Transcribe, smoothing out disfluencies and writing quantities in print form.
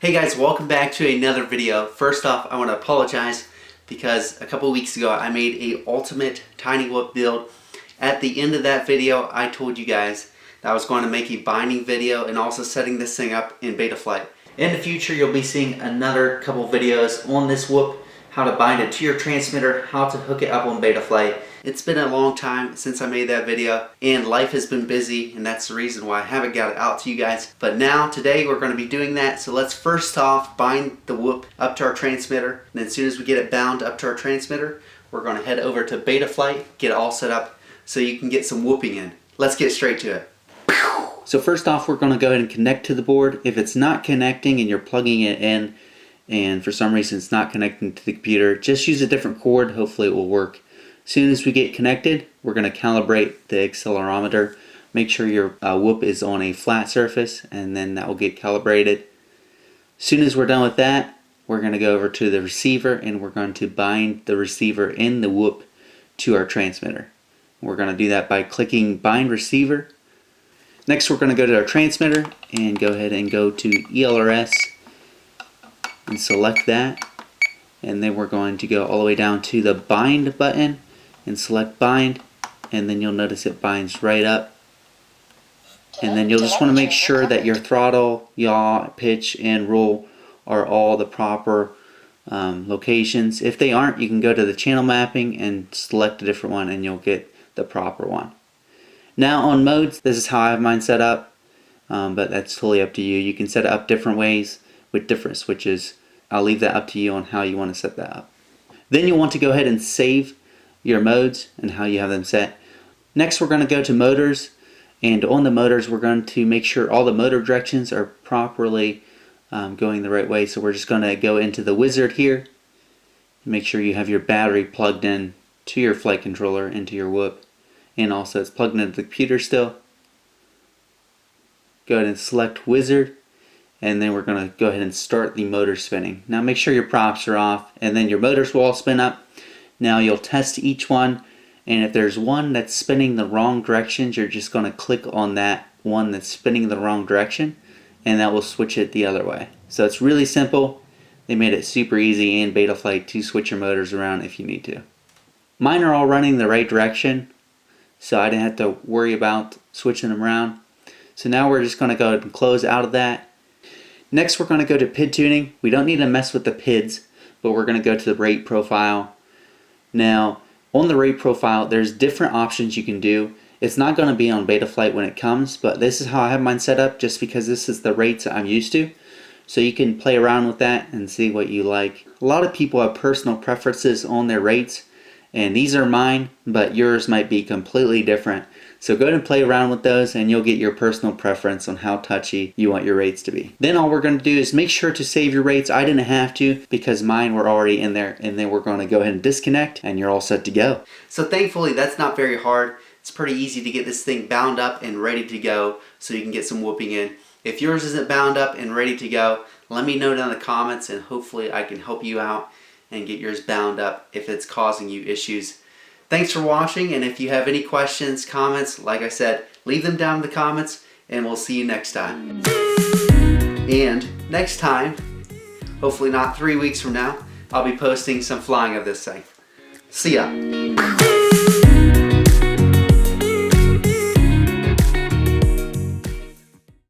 Hey guys, welcome back to another video. First off, I want to apologize because a couple weeks ago I made a ultimate tiny whoop build. At the end of that video, I told you guys that I was going to make a binding video and also setting this thing up in Betaflight. In the future, you'll be seeing another couple videos on this whoop, how to bind it to your transmitter, how to hook it up on Betaflight. It's been a long time since I made that video and life has been busy, and that's the reason why I haven't got it out to you guys. But now, today, we're going to be doing that. So let's first off bind the whoop up to our transmitter. And then as soon as we get it bound up to our transmitter, we're going to head over to Betaflight, get it all set up so you can get some whooping in. Let's get straight to it. So first off, we're going to go ahead and connect to the board. If it's not connecting and you're plugging it in and for some reason it's not connecting to the computer, just use a different cord. Hopefully it will work. As soon as we get connected, we're going to calibrate the accelerometer. Make sure your whoop is on a flat surface, and then that will get calibrated. As soon as we're done with that, we're going to go over to the receiver and we're going to bind the receiver in the whoop to our transmitter. We're going to do that by clicking bind receiver. Next, we're going to go to our transmitter and go ahead and go to ELRS and select that. And then we're going to go all the way down to the bind button and select bind, and then you'll notice it binds right up. And then you'll just want to make sure that your throttle, yaw, pitch, and roll are all the proper locations. If they aren't, you can go to the channel mapping and select a different one and you'll get the proper one. Now on modes, this is how I have mine set up, but that's totally up to you. You can set it up different ways with different switches. I'll leave that up to you on how you want to set that up. Then you'll want to go ahead and save your modes and how you have them set. Next, we're going to go to motors, and on the motors we're going to make sure all the motor directions are properly going the right way. So we're just going to go into the wizard here, make sure you have your battery plugged in to your flight controller into your whoop, and also it's plugged into the computer still. Go ahead and select wizard, and then we're going to go ahead and start the motor spinning. Now make sure your props are off, and then your motors will all spin up. Now you'll test each one, and if there's one that's spinning the wrong directions, you're just going to click on that one that's spinning the wrong direction, and that will switch it the other way. So it's really simple. They made it super easy in Betaflight to switch your motors around if you need to. Mine are all running the right direction, so I didn't have to worry about switching them around. So now we're just going to go ahead and close out of that. Next, we're going to go to PID tuning. We don't need to mess with the PIDs, but we're going to go to the rate profile. Now, on the rate profile, there's different options you can do. It's not going to be on Betaflight when it comes, but this is how I have mine set up just because this is the rates I'm used to. So you can play around with that and see what you like. A lot of people have personal preferences on their rates, and these are mine, but yours might be completely different. So go ahead and play around with those and you'll get your personal preference on how touchy you want your rates to be. Then all we're going to do is make sure to save your rates. I didn't have to because mine were already in there, and then we're going to go ahead and disconnect and you're all set to go. So thankfully that's not very hard. It's pretty easy to get this thing bound up and ready to go so you can get some whooping in. If yours isn't bound up and ready to go, let me know down in the comments and hopefully I can help you out and get yours bound up if it's causing you issues. Thanks for watching, and if you have any questions, comments, like I said, leave them down in the comments, and we'll see you next time. And next time, hopefully not 3 weeks from now, I'll be posting some flying of this thing. See ya.